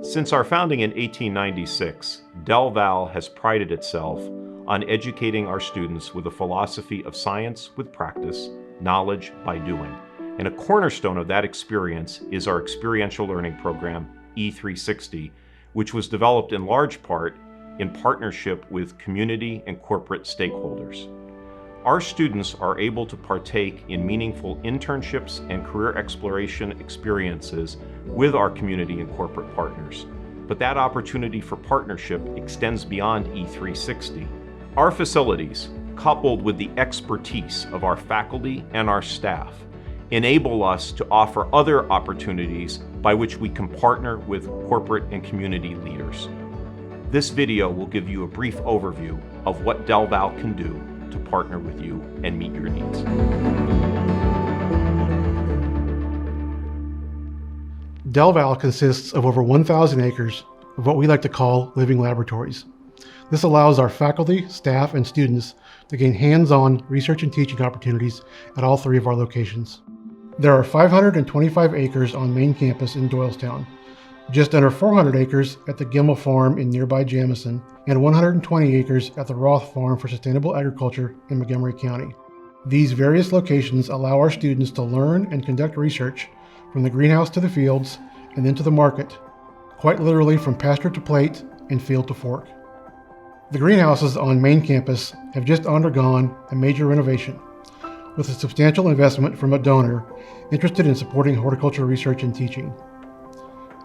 Since our founding in 1896, DelVal has prided itself on educating our students with a philosophy of science with practice, knowledge by doing. And a cornerstone of that experience is our Experiential Learning program, E360, which was developed in large part in partnership with community and corporate stakeholders. Our students are able to partake in meaningful internships and career exploration experiences with our community and corporate partners. But that opportunity for partnership extends beyond E360. Our facilities, coupled with the expertise of our faculty and our staff, enable us to offer other opportunities by which we can partner with corporate and community leaders. This video will give you a brief overview of what DelVal can do to partner with you and meet your needs. DelVal consists of over 1,000 acres of what we like to call living laboratories. This allows our faculty, staff, and students to gain hands-on research and teaching opportunities at all three of our locations. There are 525 acres on main campus in Doylestown, just under 400 acres at the Gimmel Farm in nearby Jamison, and 120 acres at the Roth Farm for Sustainable Agriculture in Montgomery County. These various locations allow our students to learn and conduct research from the greenhouse to the fields and then to the market, quite literally from pasture to plate and field to fork. The greenhouses on main campus have just undergone a major renovation, with a substantial investment from a donor interested in supporting horticulture research and teaching.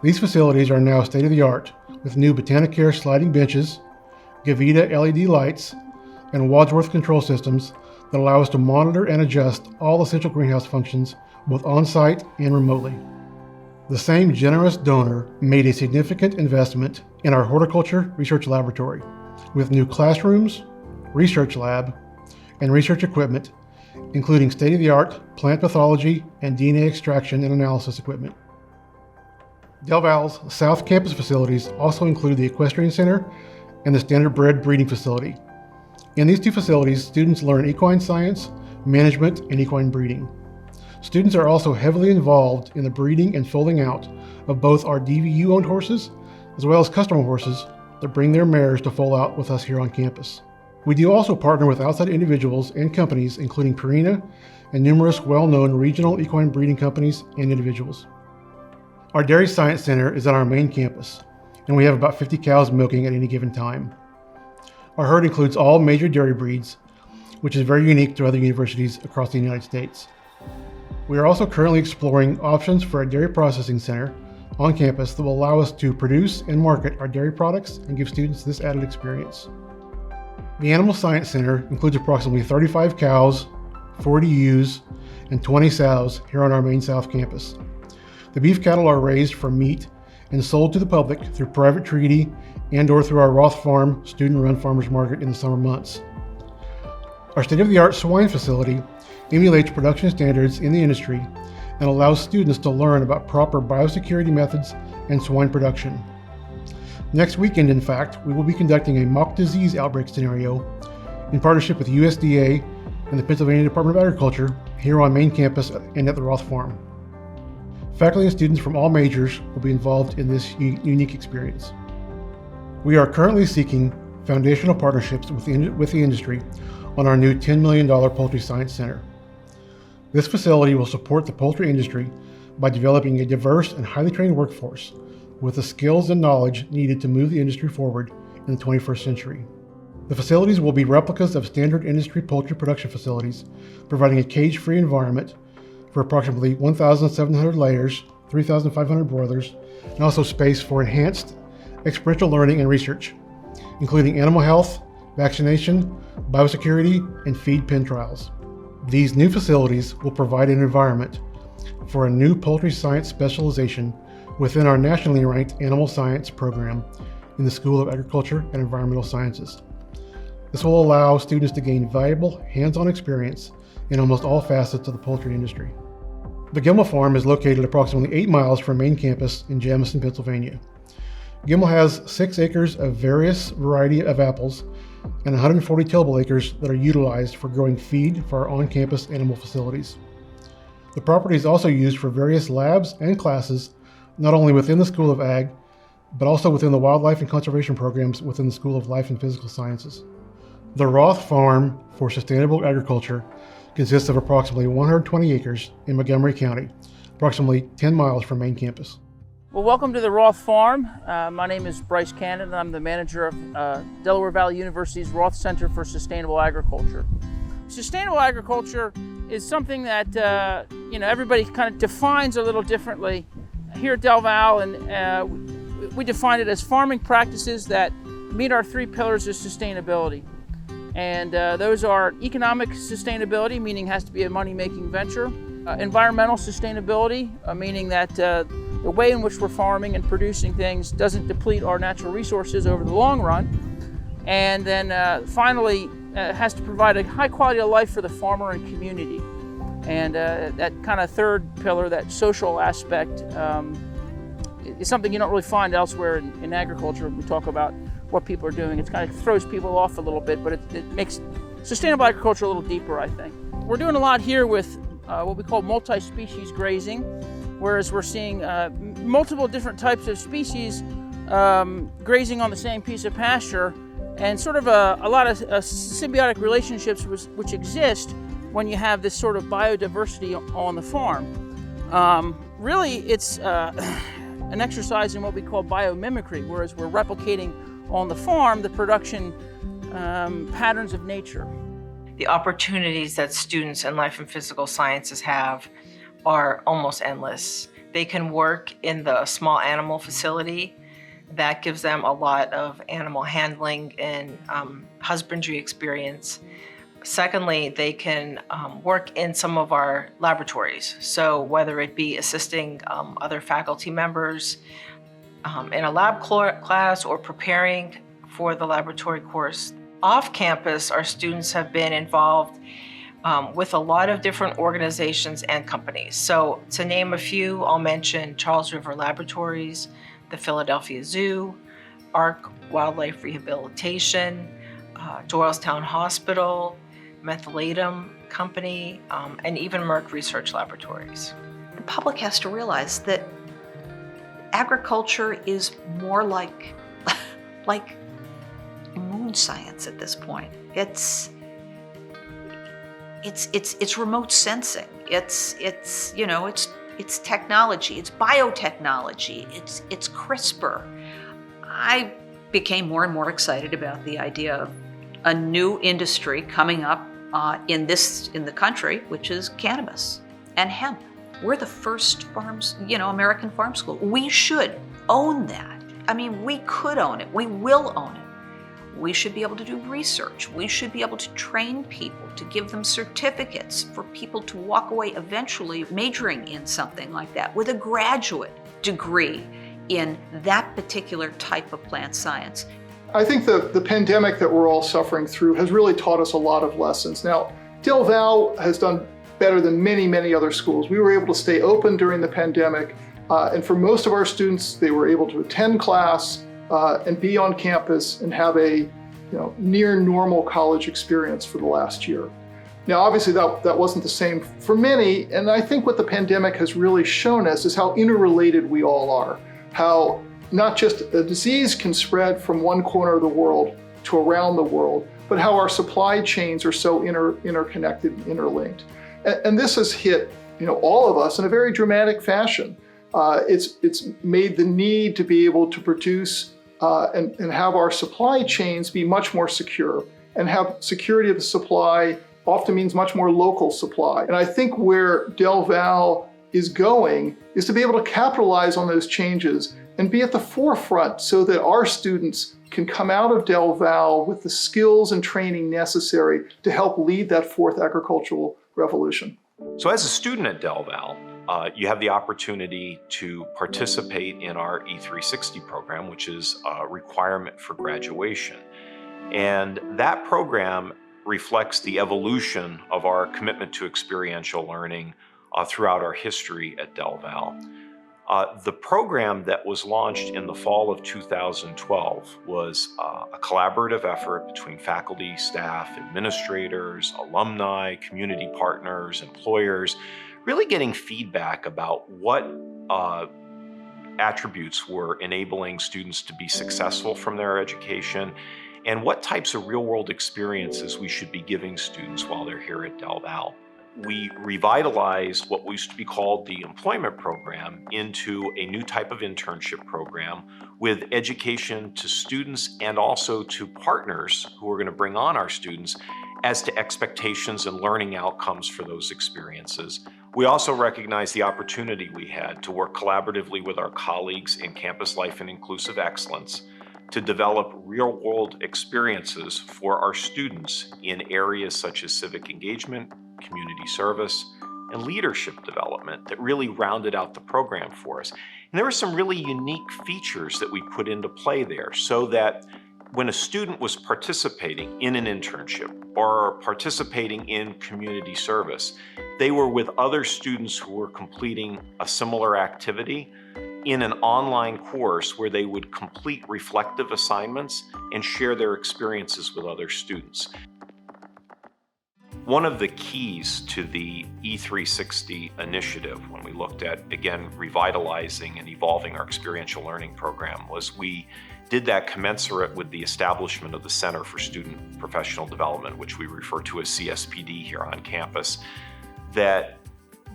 These facilities are now state-of-the-art, with new Botanicare sliding benches, Gavita LED lights, and Wadsworth control systems that allow us to monitor and adjust all essential greenhouse functions both on-site and remotely. The same generous donor made a significant investment in our horticulture research laboratory, with new classrooms, research lab, and research equipment, including state-of-the-art plant pathology and DNA extraction and analysis equipment. DelVal's South Campus facilities also include the Equestrian Center and the Standard Bred Breeding Facility. In these two facilities, students learn equine science, management, and equine breeding. Students are also heavily involved in the breeding and foaling out of both our DVU-owned horses, as well as customer horses that bring their mares to foal out with us here on campus. We do also partner with outside individuals and companies, including Purina and numerous well-known regional equine breeding companies and individuals. Our Dairy Science Center is on our main campus, and we have about 50 cows milking at any given time. Our herd includes all major dairy breeds, which is very unique to other universities across the United States. We are also currently exploring options for a dairy processing center on campus that will allow us to produce and market our dairy products and give students this added experience. The Animal Science Center includes approximately 35 cows, 40 ewes, and 20 sows here on our main South Campus. The beef cattle are raised for meat and sold to the public through private treaty and/or through our Roth Farm student-run farmers market in the summer months. Our state-of-the-art swine facility emulates production standards in the industry and allows students to learn about proper biosecurity methods and swine production. Next weekend, in fact, we will be conducting a mock disease outbreak scenario in partnership with USDA and the Pennsylvania Department of Agriculture here on main campus and at the Roth Farm. Faculty and students from all majors will be involved in this unique experience. We are currently seeking foundational partnerships with the industry on our new $10 million Poultry Science Center. This facility will support the poultry industry by developing a diverse and highly trained workforce with the skills and knowledge needed to move the industry forward in the 21st century. The facilities will be replicas of standard industry poultry production facilities, providing a cage-free environment for approximately 1,700 layers, 3,500 broilers, and also space for enhanced experiential learning and research, including animal health, vaccination, biosecurity, and feed pen trials. These new facilities will provide an environment for a new poultry science specialization within our nationally ranked animal science program in the School of Agriculture and Environmental Sciences. This will allow students to gain valuable hands-on experience in almost all facets of the poultry industry. The Gimmel Farm is located approximately 8 miles from main campus in Jamison, Pennsylvania. Gimmel has 6 acres of various variety of apples and 140 tillable acres that are utilized for growing feed for our on-campus animal facilities. The property is also used for various labs and classes, not only within the School of Ag, but also within the wildlife and conservation programs within the School of Life and Physical Sciences. The Roth Farm for Sustainable Agriculture consists of approximately 120 acres in Montgomery County, approximately 10 miles from main campus. Well, welcome to the Roth Farm. My name is Bryce Cannon, and I'm the manager of Delaware Valley University's Roth Center for Sustainable Agriculture. Sustainable agriculture is something that everybody kind of defines a little differently. Here at DelVal, and we define it as farming practices that meet our three pillars of sustainability. And those are economic sustainability, meaning it has to be a money-making venture. Environmental sustainability, meaning that the way in which we're farming and producing things doesn't deplete our natural resources over the long run. And then finally, it has to provide a high quality of life for the farmer and community. And that kind of third pillar, that social aspect, is something you don't really find elsewhere in agriculture. We talk about what people are doing. It kind of throws people off a little bit, but it makes sustainable agriculture a little deeper, I think. We're doing a lot here with what we call multi-species grazing, whereas we're seeing multiple different types of species grazing on the same piece of pasture, and sort of a lot of symbiotic relationships which exist when you have this sort of biodiversity on the farm. Really, it's an exercise in what we call biomimicry, whereas we're replicating on the farm the production patterns of nature. The opportunities that students in life and physical sciences have are almost endless. They can work in the small animal facility. That gives them a lot of animal handling and husbandry experience. Secondly, they can work in some of our laboratories. So whether it be assisting other faculty members in a lab class or preparing for the laboratory course. Off campus, our students have been involved with a lot of different organizations and companies. So to name a few, I'll mention Charles River Laboratories, the Philadelphia Zoo, ARC Wildlife Rehabilitation, Doylestown Hospital, Mentholatum Company, and even Merck Research Laboratories. The public has to realize that agriculture is more like moon science at this point. It's remote sensing. It's technology. It's biotechnology. It's CRISPR. I became more and more excited about the idea of a new industry coming up in the country, which is cannabis and hemp. We're the first American farm school. We should own that. I mean, we could own it. We will own it. We should be able to do research. We should be able to train people, to give them certificates for people to walk away eventually majoring in something like that with a graduate degree in that particular type of plant science. I think the pandemic that we're all suffering through has really taught us a lot of lessons. Now, DelVal has done better than many, many other schools. We were able to stay open during the pandemic, and for most of our students, they were able to attend class and be on campus and have a near normal college experience for the last year. Now, obviously that wasn't the same for many, and I think what the pandemic has really shown us is how interrelated we all are, how not just a disease can spread from one corner of the world to around the world, but how our supply chains are so interconnected and interlinked. And this has hit all of us in a very dramatic fashion. It's made the need to be able to produce and have our supply chains be much more secure, and have security of the supply often means much more local supply. And I think where DelVal is going is to be able to capitalize on those changes and be at the forefront so that our students can come out of DelVal with the skills and training necessary to help lead that fourth agricultural revolution. So as a student at DelVal, you have the opportunity to participate in our E360 program, which is a requirement for graduation. And that program reflects the evolution of our commitment to experiential learning throughout our history at DelVal. The program that was launched in the fall of 2012 was a collaborative effort between faculty, staff, administrators, alumni, community partners, employers, really getting feedback about what attributes were enabling students to be successful from their education, and what types of real-world experiences we should be giving students while they're here at DelVal. We revitalized what used to be called the employment program into a new type of internship program with education to students and also to partners who are going to bring on our students as to expectations and learning outcomes for those experiences. We also recognized the opportunity we had to work collaboratively with our colleagues in Campus Life and Inclusive Excellence to develop real-world experiences for our students in areas such as civic engagement, community service, and leadership development that really rounded out the program for us. And there were some really unique features that we put into play there so that when a student was participating in an internship or participating in community service, they were with other students who were completing a similar activity in an online course where they would complete reflective assignments and share their experiences with other students. One of the keys to the E360 initiative, when we looked at, again, revitalizing and evolving our experiential learning program, was we did that commensurate with the establishment of the Center for Student Professional Development, which we refer to as CSPD here on campus, that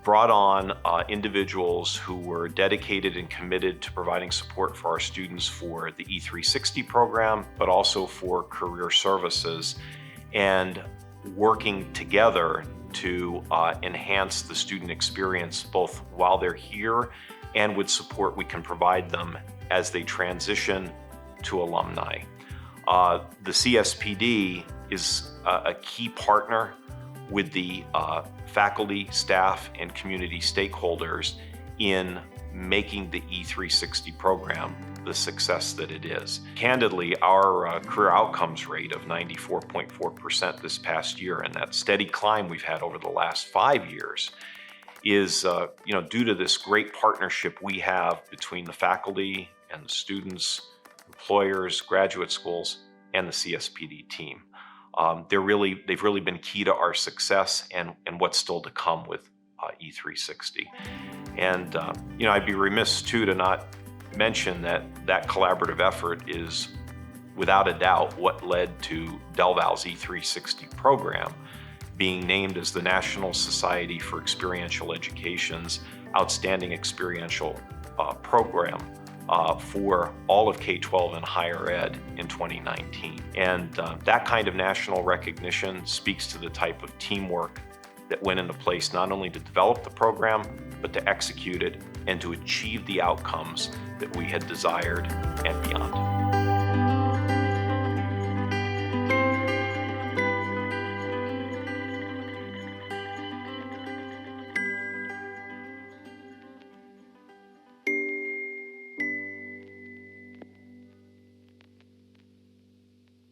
brought on individuals who were dedicated and committed to providing support for our students for the E360 program, but also for career services, and working together to enhance the student experience both while they're here and with support we can provide them as they transition to alumni. The CSPD is a key partner with the faculty, staff, and community stakeholders in making the E360 program the success that it is. Candidly, our career outcomes rate of 94.4% this past year, and that steady climb we've had over the last 5 years, is due to this great partnership we have between the faculty and the students, employers, graduate schools, and the CSPD team. They've really been key to our success and what's still to come with E360. And I'd be remiss too to not mention that collaborative effort is without a doubt what led to DelVal's E360 program being named as the National Society for Experiential Education's Outstanding Experiential Program for all of K-12 and higher ed in 2019. And that kind of national recognition speaks to the type of teamwork that went into place not only to develop the program, but to execute it and to achieve the outcomes that we had desired and beyond.